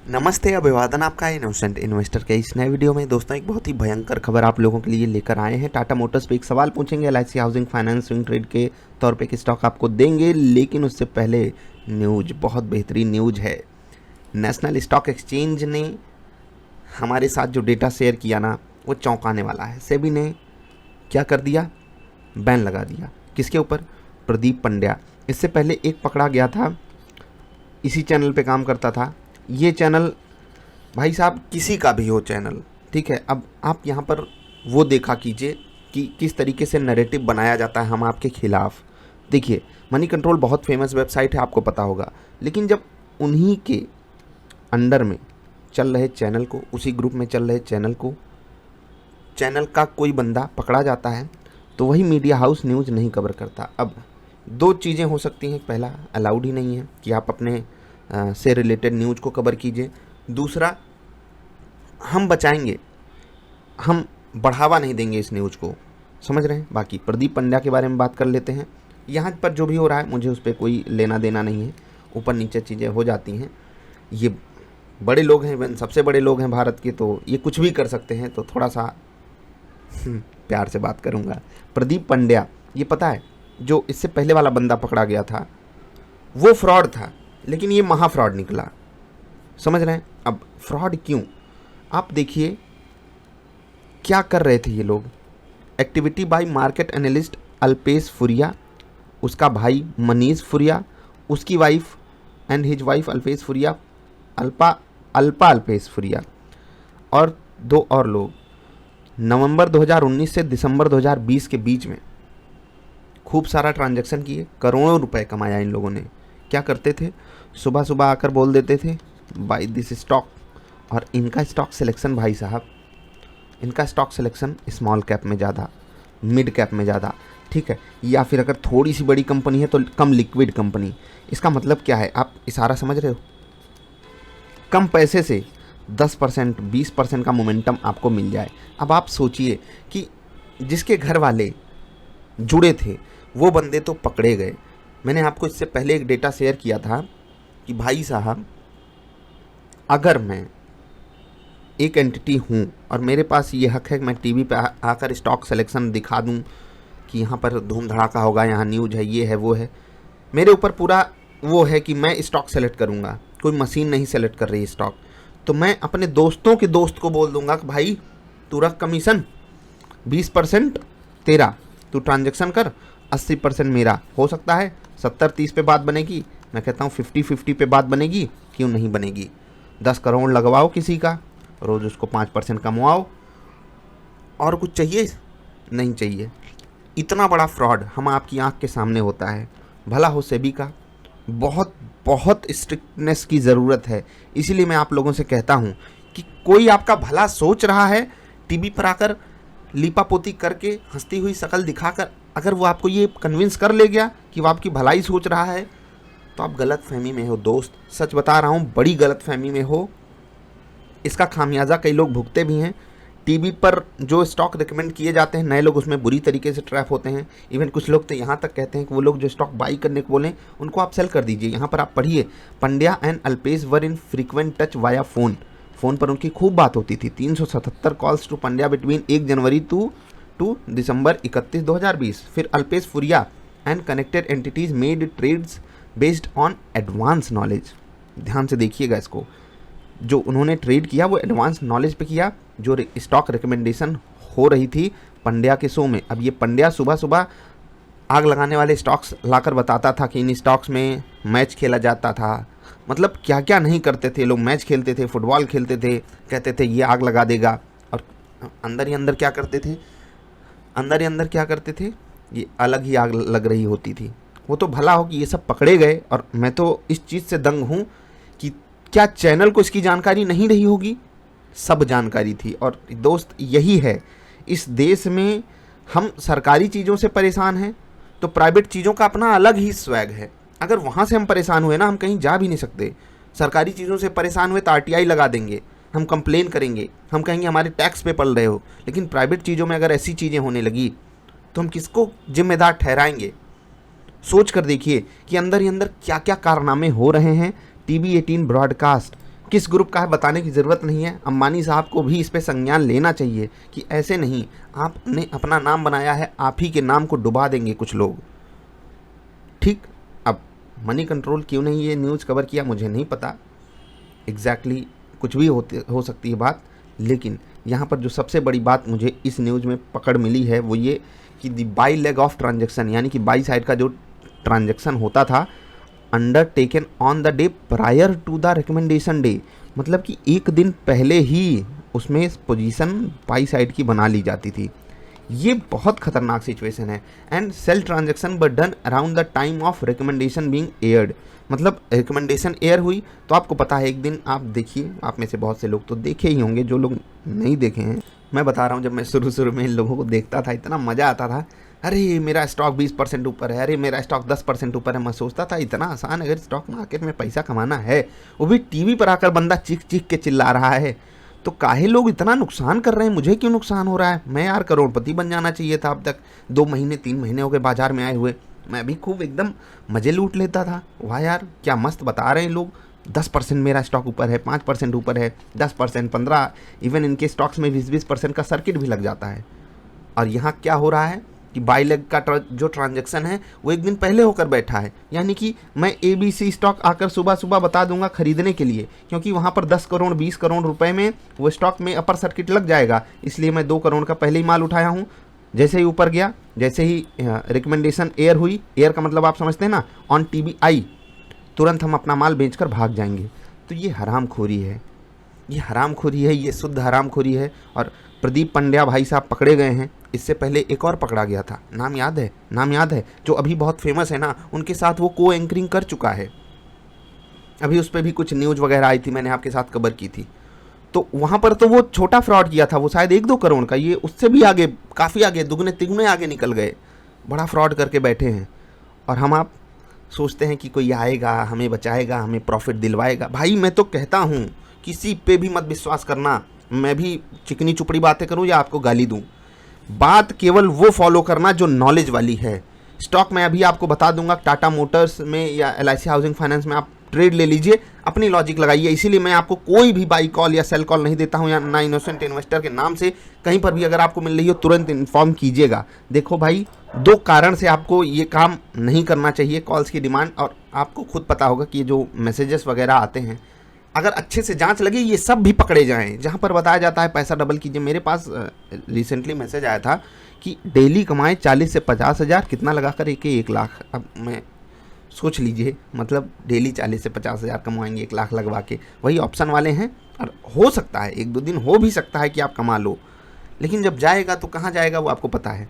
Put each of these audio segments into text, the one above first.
नमस्ते, अभिवादन आपका इनोसेंट इन्वेस्टर के इस नए वीडियो में। दोस्तों, एक बहुत ही भयंकर खबर आप लोगों के लिए लेकर आए हैं। टाटा मोटर्स पे एक सवाल पूछेंगे, LIC housing finance swing trade के तौर पे एक स्टॉक आपको देंगे, लेकिन उससे पहले न्यूज, बहुत बेहतरीन न्यूज है। नेशनल स्टॉक एक्सचेंज ने हमारे साथ जो डेटा शेयर किया ना, वो चौंकाने वाला है। सेबी ने क्या कर दिया? बैन लगा दिया। किसके ऊपर? प्रदीप पंड्या। इससे पहले एक पकड़ा गया था, इसी चैनल पे काम करता था। ये चैनल, भाई साहब, किसी का भी हो चैनल, ठीक है। अब आप यहाँ पर वो देखा कीजिए कि किस तरीके से नैरेटिव बनाया जाता है हम आपके खिलाफ। देखिए, मनी कंट्रोल बहुत फेमस वेबसाइट है, आपको पता होगा, लेकिन जब उन्हीं के अंडर में चल रहे चैनल को, उसी ग्रुप में चल रहे चैनल का कोई बंदा पकड़ा जाता है, तो वही मीडिया हाउस न्यूज़ नहीं कवर करता। अब दो चीज़ें हो सकती हैं। पहला, अलाउड ही नहीं है कि आप अपने से रिलेटेड न्यूज़ को कवर कीजिए। दूसरा, हम बचाएंगे, हम बढ़ावा नहीं देंगे इस न्यूज़ को, समझ रहे हैं। बाकी प्रदीप पंड्या के बारे में बात कर लेते हैं। यहाँ पर जो भी हो रहा है, मुझे उस पर कोई लेना देना नहीं है। ऊपर नीचे चीज़ें हो जाती हैं। ये बड़े लोग हैं, इवन सबसे बड़े लोग हैं भारत के, तो ये कुछ भी कर सकते हैं, तो थोड़ा सा प्यार से बात करूँगा। प्रदीप पंड्या, ये पता है, जो इससे पहले वाला बंदा पकड़ा गया था, वो फ्रॉड था, लेकिन ये महा फ्रॉड निकला, समझ रहे हैं। अब फ्रॉड क्यों? आप देखिए क्या कर रहे थे ये लोग। Activity by market analyst Alpesh Furia, उसका भाई मनीष फुरिया, उसकी wife and his wife Alpesh Furia, Alpa Alpesh Furia, और दो और लोग नवंबर 2019 से दिसंबर 2020 के बीच में खूब सारा ट्रांजैक्शन किए, करोड़ों रुपए कमाया इन लोगों ने। क्या करते थे? सुबह सुबह आकर बोल देते थे बाय दिस स्टॉक, और इनका स्टॉक सिलेक्शन, भाई साहब, इनका स्टॉक सिलेक्शन स्मॉल कैप में ज़्यादा, मिड कैप में ज़्यादा, ठीक है। या फिर अगर थोड़ी सी बड़ी कंपनी है तो कम लिक्विड कंपनी। इसका मतलब क्या है? आप इशारा समझ रहे हो? कम पैसे से 10% 20% का मोमेंटम आपको मिल जाए। अब आप सोचिए कि जिसके घर वाले जुड़े थे वो बंदे तो पकड़े गए। मैंने आपको इससे पहले एक डेटा शेयर किया था कि भाई साहब, अगर मैं एक एंटिटी हूँ और मेरे पास ये हक है कि मैं टीवी पे आकर स्टॉक सिलेक्शन दिखा दूँ कि यहाँ पर धूम धड़ाका होगा, यहाँ न्यूज़ है, ये है, वो है, मेरे ऊपर पूरा वो है कि मैं स्टॉक सेलेक्ट करूँगा, कोई मशीन नहीं सेलेक्ट कर रही स्टॉक, तो मैं अपने दोस्तों के दोस्त को बोल दूंगा कि भाई तू रख कमीशन, 20% तेरा, तू ट्रांजेक्शन कर, 80% मेरा। हो सकता है 70-30 पे बात बनेगी, मैं कहता हूँ 50-50 पे बात बनेगी, क्यों नहीं बनेगी। 10 करोड़ लगवाओ किसी का, रोज़ उसको 5% कमवाओ, और कुछ चाहिए? नहीं चाहिए। इतना बड़ा फ्रॉड हम आपकी आंख के सामने होता है। भला हो सेबी का, बहुत बहुत स्ट्रिक्टनेस की ज़रूरत है। इसीलिए मैं आप लोगों से कहता हूँ कि कोई आपका भला सोच रहा है, टीवी पर आकर लीपापोती करके, हंसती हुई शक्ल दिखाकर, अगर वो आपको ये कन्विंस कर ले गया कि वो आपकी भलाई सोच रहा है, तो आप गलत फहमी में हो दोस्त। सच बता रहा हूँ, बड़ी गलत फहमी में हो। इसका खामियाजा कई लोग भुगते भी हैं। टीवी पर जो स्टॉक रिकमेंड किए जाते हैं, नए लोग उसमें बुरी तरीके से ट्रैप होते हैं। इवन कुछ लोग तो यहाँ तक कहते हैं कि वो लोग जो स्टॉक बाई करने को बोलें, उनको आप सेल कर दीजिए। यहाँ पर आप पढ़िए, Pandya and Alpesh were in frequent touch via phone पर उनकी खूब बात होती थी। 377 calls to Pandya between 1 January to December 31, 2020। फिर Alpesh Furia and connected entities made trades based on advance knowledge. ध्यान से देखिएगा इसको, जो उन्होंने ट्रेड किया वो एडवांस नॉलेज पे किया, जो स्टॉक रिकमेंडेशन हो रही थी पंड्या के शो में। अब ये पंड्या सुबह सुबह आग लगाने वाले स्टॉक्स लाकर बताता था कि इन स्टॉक्स में मैच खेला जाता था। मतलब क्या क्या नहीं करते थे लोग, मैच खेलते थे, फुटबॉल खेलते थे, कहते थे ये आग लगा देगा, और अंदर ही अंदर क्या करते थे, अंदर ही अंदर क्या करते थे, ये अलग ही आग लग रही होती थी। वो तो भला हो कि ये सब पकड़े गए, और मैं तो इस चीज़ से दंग हूँ कि क्या चैनल को इसकी जानकारी नहीं रही होगी? सब जानकारी थी। और दोस्त, यही है, इस देश में हम सरकारी चीज़ों से परेशान हैं, तो प्राइवेट चीज़ों का अपना अलग ही स्वैग है। अगर वहाँ से हम परेशान हुए ना, हम कहीं जा भी नहीं सकते। सरकारी चीज़ों से परेशान हुए तो आरटीआई लगा देंगे, हम कंप्लेन करेंगे, हम कहेंगे हमारे टैक्स पे पल रहे हो। लेकिन प्राइवेट चीज़ों में अगर ऐसी चीज़ें होने लगी तो हम किसको जिम्मेदार ठहराएंगे? सोच कर देखिए कि अंदर ही अंदर क्या क्या कारनामे हो रहे हैं। टीवी 18 ब्रॉडकास्ट किस ग्रुप का है बताने की ज़रूरत नहीं है। अंबानी साहब को भी इस पे संज्ञान लेना चाहिए कि ऐसे नहीं, आपने अपना नाम बनाया है, आप ही के नाम को डुबा देंगे कुछ लोग। ठीक, अब मनी कंट्रोल क्यों नहीं ये न्यूज़ कवर किया मुझे नहीं पता, एग्जैक्टली कुछ भी हो सकती है बात, लेकिन यहाँ पर जो सबसे बड़ी बात मुझे इस न्यूज़ में पकड़ मिली है वो ये कि the buy leg of transaction, यानी कि बाई साइड का जो ट्रांजेक्शन होता था undertaken on the day prior to the recommendation day, मतलब कि एक दिन पहले ही उसमें पोजीशन बाई साइड की बना ली जाती थी। ये बहुत खतरनाक सिचुएशन है। And sale transaction but done around the time of recommendation being aired, मतलब रिकमेंडेशन एयर हुई तो आपको पता है एक दिन, आप देखिए, आप में से बहुत से लोग तो देखे ही होंगे, जो लोग नहीं देखे हैं मैं बता रहा हूँ, जब मैं शुरू में इन लोगों को देखता था इतना मज़ा आता था, अरे मेरा स्टॉक 20% ऊपर है, अरे मेरा स्टॉक 10% ऊपर है। मैं सोचता था इतना आसान अगर स्टॉक मार्केट में पैसा कमाना है, वो भी टीवी पर आकर बंदा चीख चीख के चिल्ला रहा है, तो काहे लोग इतना नुकसान कर रहे हैं, मुझे क्यों नुकसान हो रहा है? मैं यार करोड़पति बन जाना चाहिए था अब तक। 2 महीने 3 महीने हो गए बाजार में आए हुए, मैं भी खूब एकदम मज़े लूट लेता था। वाह यार क्या मस्त बता रहे हैं लोग, 10% मेरा स्टॉक ऊपर है, 5% ऊपर है, 10%, 15, इवन इनके स्टॉक्स में 20% का सर्किट भी लग जाता है। और यहाँ क्या हो रहा है कि बाई लेग का जो ट्रांजैक्शन है वो एक दिन पहले होकर बैठा है, यानी कि मैं ABC स्टॉक आकर सुबह सुबह बता दूंगा खरीदने के लिए, क्योंकि वहाँ पर 10 करोड़ 20 करोड़ रुपए में वो स्टॉक में अपर सर्किट लग जाएगा, इसलिए मैं 2 करोड़ का पहले ही माल उठाया हूँ। जैसे ही ऊपर गया, जैसे ही रिकमेंडेशन एयर हुई, एयर का मतलब आप समझते हैं ना, ऑन टीवी आई, तुरंत हम अपना माल बेचकर भाग जाएंगे। तो ये हरामखोरी है, ये हरामखोरी है, ये शुद्ध हरामखोरी है। और प्रदीप पंड्या भाई साहब पकड़े गए हैं, इससे पहले एक और पकड़ा गया था, नाम याद है, जो अभी बहुत फेमस है ना, उनके साथ वो को एंकरिंग कर चुका है। अभी उस पर भी कुछ न्यूज़ वगैरह आई थी, मैंने आपके साथ कवर की थी। तो वहाँ पर तो वो छोटा फ्रॉड किया था, वो शायद 1-2 करोड़ का, ये उससे भी आगे, काफ़ी आगे, दुगने तिगुने आगे निकल गए, बड़ा फ्रॉड करके बैठे हैं। और हम आप सोचते हैं कि कोई आएगा हमें बचाएगा, हमें प्रॉफिट दिलवाएगा। भाई मैं तो कहता हूँ किसी पे भी मत विश्वास करना, मैं भी चिकनी चुपड़ी बातें करूँ या आपको गाली दूँ, बात केवल वो फॉलो करना जो नॉलेज वाली है। स्टॉक मैं अभी आपको बता दूंगा, टाटा मोटर्स में या LIC हाउसिंग फाइनेंस में आप ट्रेड ले लीजिए, अपनी लॉजिक लगाइए। इसीलिए मैं आपको कोई भी बाई कॉल या सेल कॉल नहीं देता हूं, या ना इनोसेंट इन्वेस्टर के नाम से कहीं पर भी अगर आपको मिल रही हो तुरंत इन्फॉर्म कीजिएगा। देखो भाई, 2 कारण से आपको ये काम नहीं करना चाहिए, कॉल्स की डिमांड, और आपको खुद पता होगा कि जो मैसेजेस वगैरह आते हैं, अगर अच्छे से जांच लगे ये सब भी पकड़े जाएं, जहां पर बताया जाता है पैसा डबल कीजिए। मेरे पास रिसेंटली मैसेज आया था कि डेली कमाएं 40 से 50 हज़ार, कितना लगाकर 1 लाख। अब मैं सोच लीजिए, मतलब डेली 40 से 50 हज़ार कमाएंगे 1 लाख लगवा के, वही ऑप्शन वाले हैं। और हो सकता है 1-2 दिन हो भी सकता है कि आप कमा लो, लेकिन जब जाएगा तो कहाँ जाएगा वो आपको पता है।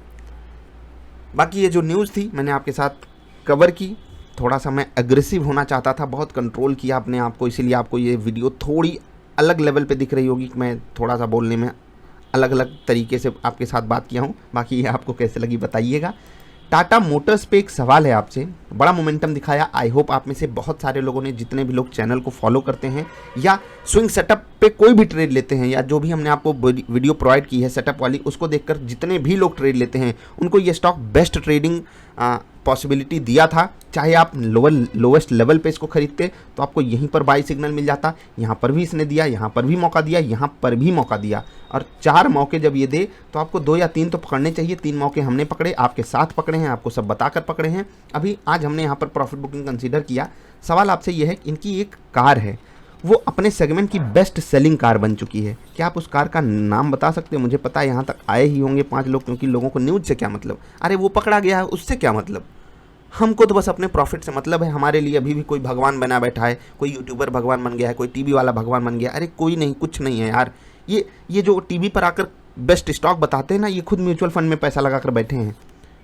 बाकी ये जो न्यूज़ थी मैंने आपके साथ कवर की, थोड़ा सा मैं एग्रेसिव होना चाहता था, बहुत कंट्रोल किया अपने आप को, इसीलिए आपको ये वीडियो थोड़ी अलग लेवल पे दिख रही होगी कि मैं थोड़ा सा बोलने में अलग अलग तरीके से आपके साथ बात किया हूँ। बाकी ये आपको कैसे लगी बताइएगा। टाटा मोटर्स पे एक सवाल है आपसे, बड़ा मोमेंटम दिखाया। आई होप आप में से बहुत सारे लोगों ने, जितने भी लोग चैनल को फॉलो करते हैं या स्विंग सेटअप पे कोई भी ट्रेड लेते हैं, या जो भी हमने आपको वीडियो प्रोवाइड की है सेटअप वाली, उसको देखकर जितने भी लोग ट्रेड लेते हैं उनको ये स्टॉक बेस्ट ट्रेडिंग पॉसिबिलिटी दिया था। चाहे आप लोवेस्ट लेवल पे इसको खरीदते तो आपको यहीं पर बाई सिग्नल मिल जाता, यहाँ पर भी इसने दिया, यहाँ पर भी मौका दिया, यहाँ पर भी मौका दिया, और 4 मौके जब ये दे तो आपको 2 या 3 तो पकड़ने चाहिए। 3 मौके हमने पकड़े, आपके साथ पकड़े हैं, आपको सब बताकर पकड़े हैं। अभी आज हमने यहाँ पर प्रॉफिट बुकिंग कंसीडर किया। सवाल आपसे ये है कि इनकी एक कार है, वो अपने सेगमेंट की बेस्ट सेलिंग कार बन चुकी है। क्या आप उस कार का नाम बता सकते हैं? मुझे पता है यहाँ तक आए ही होंगे 5 लोग, क्योंकि लोगों को न्यूज़ से क्या मतलब, अरे वो पकड़ा गया है उससे क्या मतलब, हमको तो बस अपने प्रॉफिट से मतलब है। हमारे लिए अभी भी कोई भगवान बना बैठा है, कोई यूट्यूबर भगवान बन गया है, कोई टीवी वाला भगवान बन गया। अरे कोई नहीं, कुछ नहीं है यार। ये जो टीवी पर आकर बेस्ट स्टॉक बताते हैं ना, ये खुद म्यूचुअल फंड में पैसा लगाकर बैठे हैं,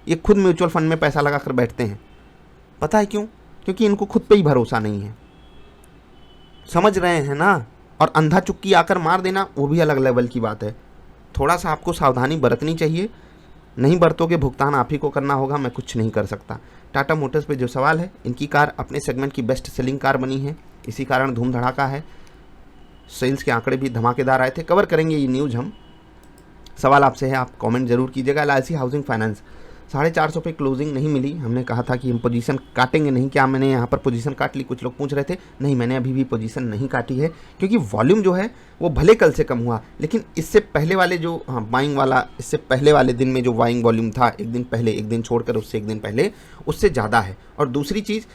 ये खुद म्यूचुअल फंड में पैसा लगाकर बैठते हैं। पता है क्यों? क्योंकि इनको खुद पे ही भरोसा नहीं है। समझ रहे हैं ना? और अंधा चुक्की आकर मार देना वो भी अलग लेवल की बात है। थोड़ा सा आपको सावधानी बरतनी चाहिए, नहीं बरतोगे भुगतान आप ही को करना होगा, मैं कुछ नहीं कर सकता। टाटा मोटर्स पे जो सवाल है, इनकी कार अपने सेगमेंट की बेस्ट सेलिंग कार बनी है, इसी कारण धूम धड़ाका है, सेल्स के आंकड़े भी धमाकेदार आए थे। कवर करेंगे ये न्यूज़ हम। सवाल आपसे है, आप कमेंट जरूर कीजिएगा। LIC हाउसिंग फाइनेंस 450 पे क्लोजिंग नहीं मिली। हमने कहा था कि हम पोजीशन काटेंगे नहीं। क्या मैंने यहाँ पर पोजीशन काट ली? कुछ लोग पूछ रहे थे। नहीं, मैंने अभी भी पोजीशन नहीं काटी है, क्योंकि वॉल्यूम जो है वो भले कल से कम हुआ, लेकिन इससे पहले वाले जो बाइंग वाला, इससे पहले वाले दिन में जो बाइंग वॉल्यूम था, एक दिन पहले, एक दिन छोड़कर उससे एक दिन पहले, उससे ज़्यादा है। और दूसरी चीज़,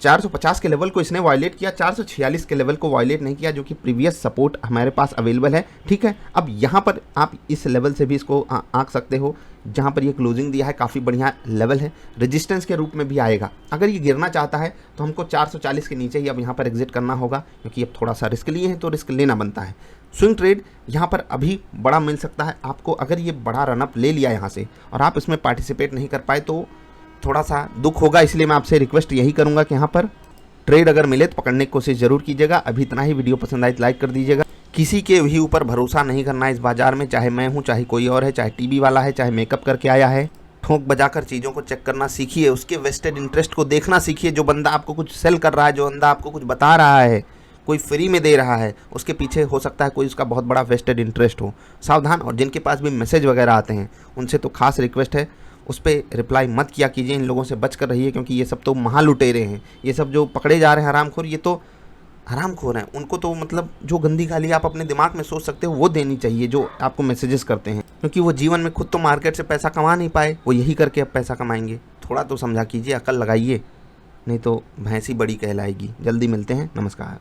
450 के लेवल को इसने वायलेट किया, 446 के लेवल को वायलेट नहीं किया, जो कि प्रीवियस सपोर्ट हमारे पास अवेलेबल है। ठीक है, अब यहाँ पर आप इस लेवल से भी इसको आंक सकते हो, जहाँ पर ये क्लोजिंग दिया है काफ़ी बढ़िया लेवल है, रेजिस्टेंस के रूप में भी आएगा। अगर ये गिरना चाहता है तो हमको 440 के नीचे ही अब यहाँ पर एग्जिट करना होगा, क्योंकि अब थोड़ा सा रिस्क लिए हैं तो रिस्क लेना बनता है। स्विंग ट्रेड यहाँ पर अभी बड़ा मिल सकता है आपको। अगर ये बड़ा रनअप ले लिया यहाँ से और आप इसमें पार्टिसिपेट नहीं कर पाए तो थोड़ा सा दुख होगा। इसलिए मैं आपसे रिक्वेस्ट यही करूंगा कि यहाँ पर ट्रेड अगर मिले तो पकड़ने की कोशिश जरूर कीजिएगा। अभी इतना ही। वीडियो पसंद आई तो लाइक कर दीजिएगा। किसी के भी ऊपर भरोसा नहीं करना है इस बाजार में, चाहे मैं हूँ, चाहे कोई और है, चाहे टीवी वाला है, चाहे मेकअप करके आया है। ठोंक बजाकर चीज़ों को चेक करना सीखिए, उसके वेस्टेड इंटरेस्ट को देखना सीखिए। जो बंदा आपको कुछ सेल कर रहा है, जो बंदा आपको कुछ बता रहा है, कोई फ्री में दे रहा है, उसके पीछे हो सकता है कोई उसका बहुत बड़ा वेस्टेड इंटरेस्ट हो। सावधान। और जिनके पास भी मैसेज वगैरह आते हैं उनसे तो खास रिक्वेस्ट है, उस पर रिप्लाई मत किया कीजिए। इन लोगों से बच कर रहिए, क्योंकि ये सब तो महालुटेरे हैं। ये सब जो पकड़े जा रहे हैं हरामखोर, ये तो हरामखोर हैं। उनको तो मतलब जो गंदी गाली आप अपने दिमाग में सोच सकते हो वो देनी चाहिए, जो आपको मैसेजेस करते हैं, क्योंकि वो जीवन में खुद तो मार्केट से पैसा कमा नहीं पाए, वो यही करके अब पैसा कमाएंगे। थोड़ा तो समझा कीजिए, अकल लगाइए, नहीं तो भैंसी बड़ी कहलाएगी। जल्दी मिलते हैं। नमस्कार।